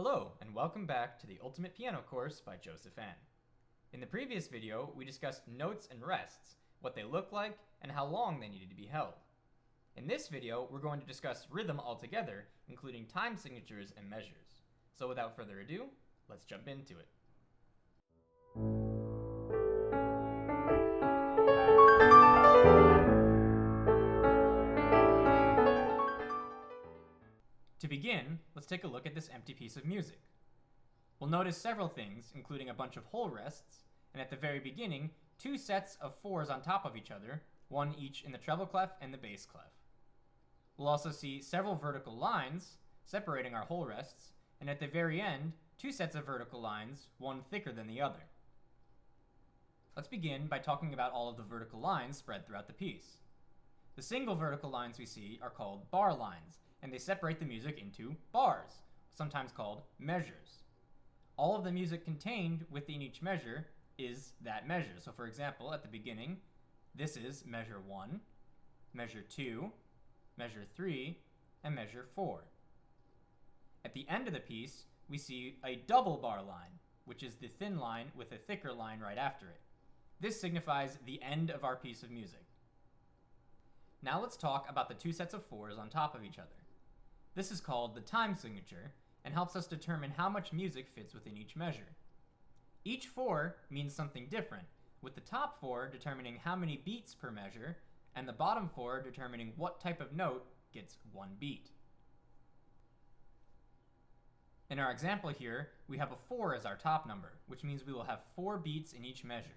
Hello, and welcome back to the Ultimate Piano Course by Joseph N. In the previous video, we discussed notes and rests, what they look like, and how long they needed to be held. In this video, we're going to discuss rhythm altogether, including time signatures and measures. So without further ado, let's jump into it. To begin, let's take a look at this empty piece of music. We'll notice several things, including a bunch of whole rests, and at the very beginning, two sets of fours on top of each other, one each in the treble clef and the bass clef. We'll also see several vertical lines separating our whole rests, and at the very end, two sets of vertical lines, one thicker than the other. Let's begin by talking about all of the vertical lines spread throughout the piece. The single vertical lines we see are called bar lines, and they separate the music into bars, sometimes called measures. All of the music contained within each measure is that measure. So for example, at the beginning, this is measure 1, measure 2, measure 3, and measure 4. At the end of the piece, we see a double bar line, which is the thin line with a thicker line right after it. This signifies the end of our piece of music. Now let's talk about the two sets of fours on top of each other. This is called the time signature and helps us determine how much music fits within each measure. Each four means something different, with the top four determining how many beats per measure and the bottom four determining what type of note gets one beat. In our example here, we have a 4 as our top number, which means we will have 4 beats in each measure.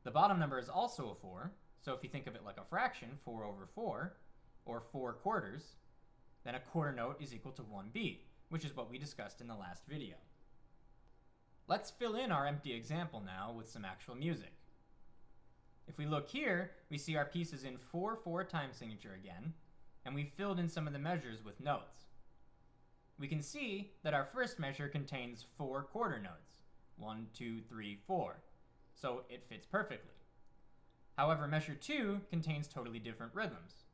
The bottom number is also a 4, so if you think of it like a fraction, 4 over 4, or 4 quarters, then a quarter note is equal to 1 beat, which is what we discussed in the last video. Let's fill in our empty example now with some actual music. If we look here, we see our piece is in 4/4 time signature again, and we've filled in some of the measures with notes. We can see that our first measure contains 4 quarter notes, 1, 2, 3, 4, so it fits perfectly. However, measure 2 contains totally different rhythms.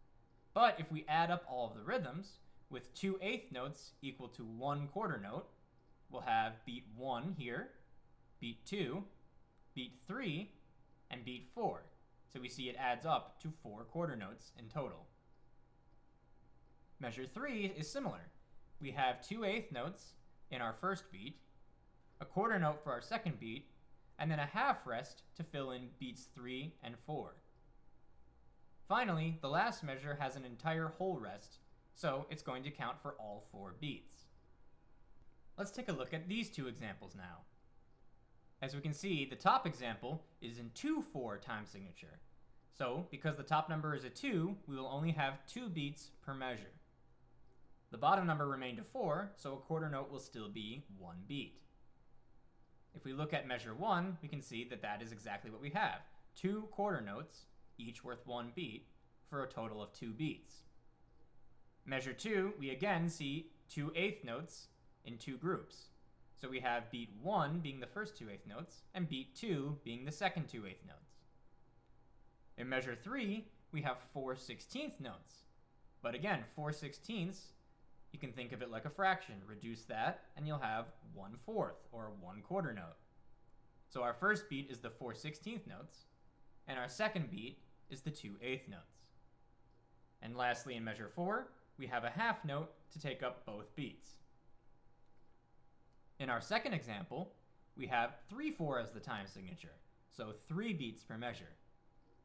But if we add up all of the rhythms, with 2/8 notes equal to 1 quarter note, we'll have beat 1 here, beat 2, beat 3, and beat 4. So we see it adds up to 4 quarter notes in total. Measure 3 is similar. We have 2/8 notes in our first beat, a quarter note for our second beat, and then a half rest to fill in beats 3 and 4. Finally, the last measure has an entire whole rest, so it's going to count for all 4 beats. Let's take a look at these two examples now. As we can see, the top example is in 2/4 time signature. So, because the top number is a 2, we will only have 2 beats per measure. The bottom number remained a 4, so a quarter note will still be 1 beat. If we look at measure 1, we can see that that is exactly what we have. 2 quarter notes, each worth 1 beat, for a total of 2 beats. Measure 2, we again see 2/8 notes in 2 groups. So we have beat 1 being the first 2/8 notes, and beat 2 being the second 2/8 notes. In measure 3, we have 4/16 notes. But again, 4/16, you can think of it like a fraction. Reduce that, and you'll have 1/4, or 1 quarter note. So our first beat is the 4/16 notes, and our second beat is the 2/8 notes. And lastly, in measure 4, we have a half note to take up both beats. In our second example, we have 3/4 as the time signature, so 3 beats per measure.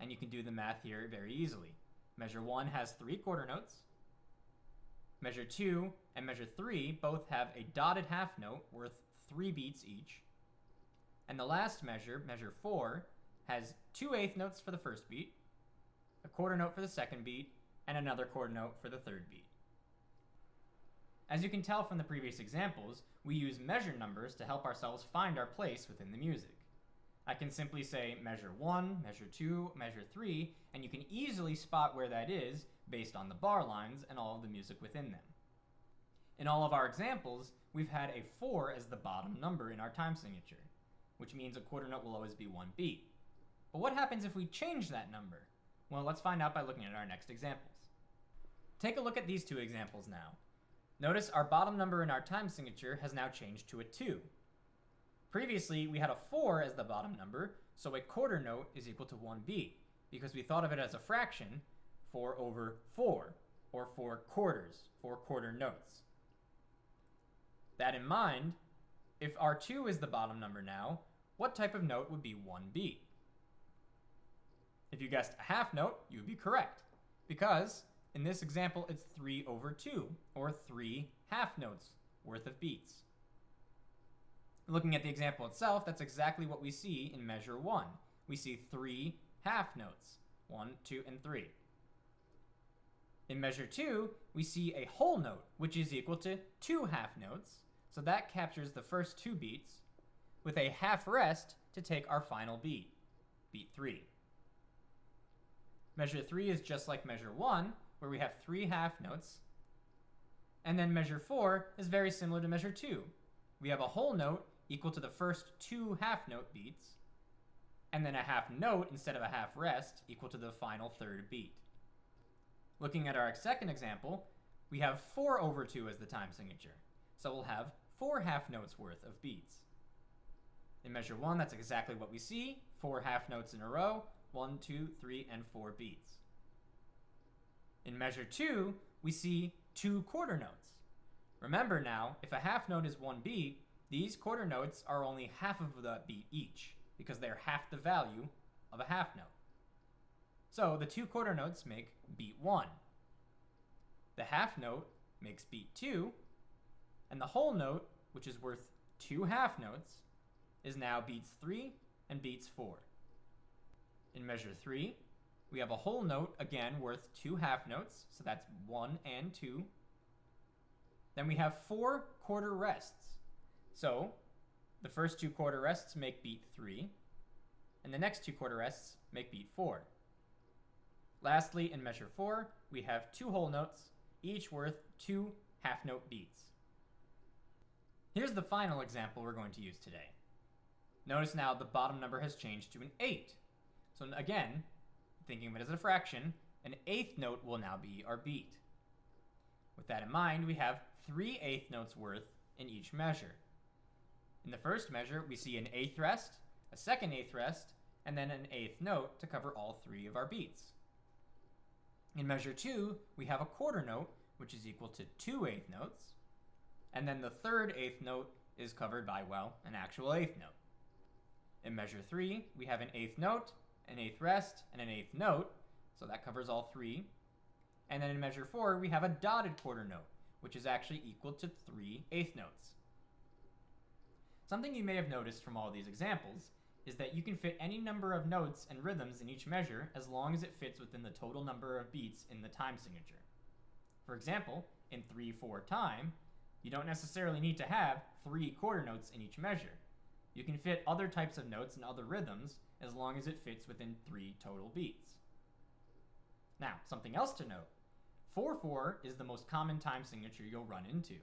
And you can do the math here very easily. Measure 1 has 3 quarter notes. Measure 2 and measure 3 both have a dotted half note worth 3 beats each. And the last measure, measure 4, has 2/8 notes for the first beat, a quarter note for the second beat, and another quarter note for the third beat. As you can tell from the previous examples, we use measure numbers to help ourselves find our place within the music. I can simply say measure 1, measure 2, measure 3, and you can easily spot where that is based on the bar lines and all of the music within them. In all of our examples, we've had a 4 as the bottom number in our time signature, which means a quarter note will always be 1 beat. But what happens if we change that number? Well, let's find out by looking at our next examples. Take a look at these two examples now. Notice our bottom number in our time signature has now changed to a 2. Previously, we had a 4 as the bottom number, so a quarter note is equal to 1 beat, because we thought of it as a fraction, 4 over 4, or 4 quarters, 4 quarter notes. That in mind, if our 2 is the bottom number now, what type of note would be 1 beat? If you guessed a half note, you would be correct, because in this example, it's 3 over 2, or 3 half notes worth of beats. Looking at the example itself, that's exactly what we see in measure 1. We see 3 half notes, 1, 2, and 3. In measure 2, we see a whole note, which is equal to 2 half notes, so that captures the first 2 beats, with a half rest to take our final beat, beat 3. Measure 3 is just like measure 1, where we have 3 half notes, and then measure 4 is very similar to measure 2. We have a whole note equal to the first 2 half note beats, and then a half note instead of a half rest equal to the final third beat. Looking at our second example, we have 4 over 2 as the time signature, so we'll have 4 half notes worth of beats. In measure 1, that's exactly what we see, 4 half notes in a row, 1, 2, 3, and 4 beats. In measure 2, we see 2 quarter notes. Remember now, if a half note is 1 beat, these quarter notes are only half of the beat each, because they're half the value of a half note. So the 2 quarter notes make beat 1. The half note makes beat 2, and the whole note, which is worth 2 half notes, is now beats 3 and beats 4. In measure 3, we have a whole note, again, worth 2 half notes, so that's 1 and 2. Then we have 4 quarter rests. So the first 2 quarter rests make beat 3, and the next 2 quarter rests make beat 4. Lastly, in measure 4, we have 2 whole notes, each worth 2 half note beats. Here's the final example we're going to use today. Notice now the bottom number has changed to an 8. So again, thinking of it as a fraction, an 8th note will now be our beat. With that in mind, we have 3 eighth notes worth in each measure. In the first measure, we see an 8th rest, a second 8th rest, and then an 8th note to cover all 3 of our beats. In measure 2, we have a quarter note, which is equal to 2 eighth notes, and then the third 8th note is covered by, well, an actual 8th note. In measure 3, we have an 8th note, an 8th rest, and an 8th note, so that covers all 3. And then in measure 4, we have a dotted quarter note, which is actually equal to 3 eighth notes. Something you may have noticed from all these examples is that you can fit any number of notes and rhythms in each measure as long as it fits within the total number of beats in the time signature. For example, in 3/4 time, you don't necessarily need to have 3 quarter notes in each measure. You can fit other types of notes and other rhythms as long as it fits within 3 total beats. Now, something else to note. 4/4 is the most common time signature you'll run into,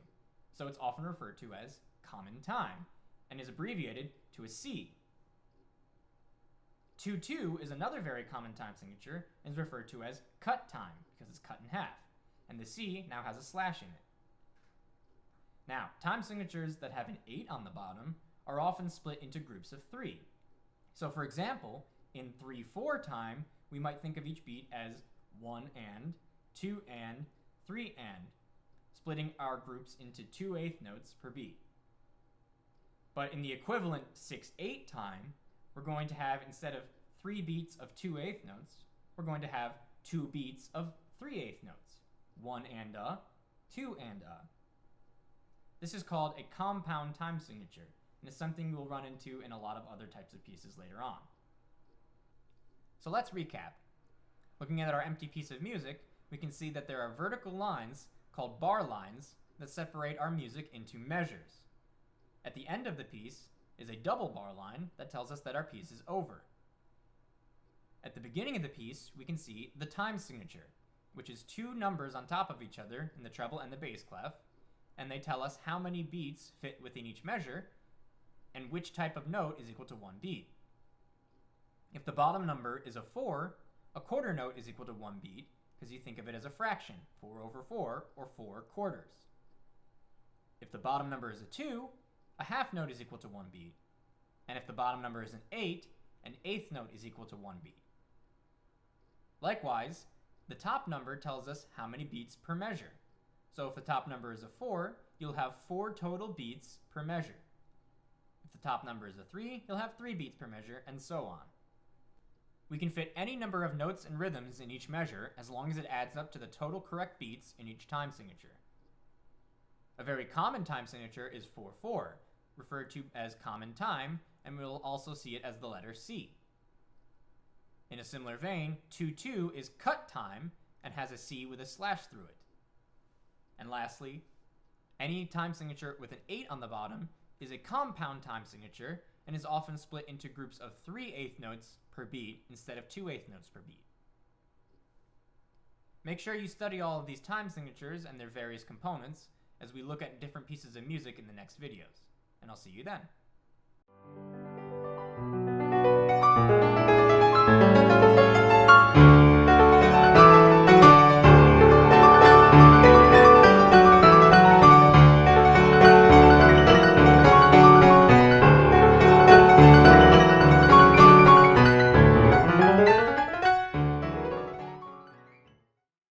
so it's often referred to as common time and is abbreviated to a C. 2/2 is another very common time signature and is referred to as cut time because it's cut in half, and the C now has a slash in it. Now, time signatures that have an 8 on the bottom are often split into groups of 3. So for example, in 3/4 time, we might think of each beat as 1 and, 2 and, 3 and, splitting our groups into 2 eighth notes per beat. But in the equivalent 6/8 time, we're going to have, instead of 3 beats of 2 eighth notes, we're going to have 2 beats of 3 eighth notes, 1 and a, 2 and a. This is called a compound time signature, and it's something we'll run into in a lot of other types of pieces later on. So let's recap. Looking at our empty piece of music, we can see that there are vertical lines called bar lines that separate our music into measures. At the end of the piece is a double bar line that tells us that our piece is over. At the beginning of the piece, we can see the time signature, which is 2 numbers on top of each other in the treble and the bass clef, and they tell us how many beats fit within each measure and which type of note is equal to 1 beat. If the bottom number is a 4, a quarter note is equal to 1 beat because you think of it as a fraction, 4/4 or 4 quarters. If the bottom number is a 2, a half note is equal to 1 beat. And if the bottom number is an 8, an eighth note is equal to 1 beat. Likewise, the top number tells us how many beats per measure. So if the top number is a 4, you'll have 4 total beats per measure. If the top number is a 3, you'll have 3 beats per measure, and so on. We can fit any number of notes and rhythms in each measure as long as it adds up to the total correct beats in each time signature. A very common time signature is 4/4, referred to as common time, and we'll also see it as the letter C. In a similar vein, 2/2 is cut time and has a C with a slash through it. And lastly, any time signature with an 8 on the bottom is a compound time signature and is often split into groups of 3/8 notes per beat instead of 2/8 notes per beat. Make sure you study all of these time signatures and their various components as we look at different pieces of music in the next videos, and I'll see you then.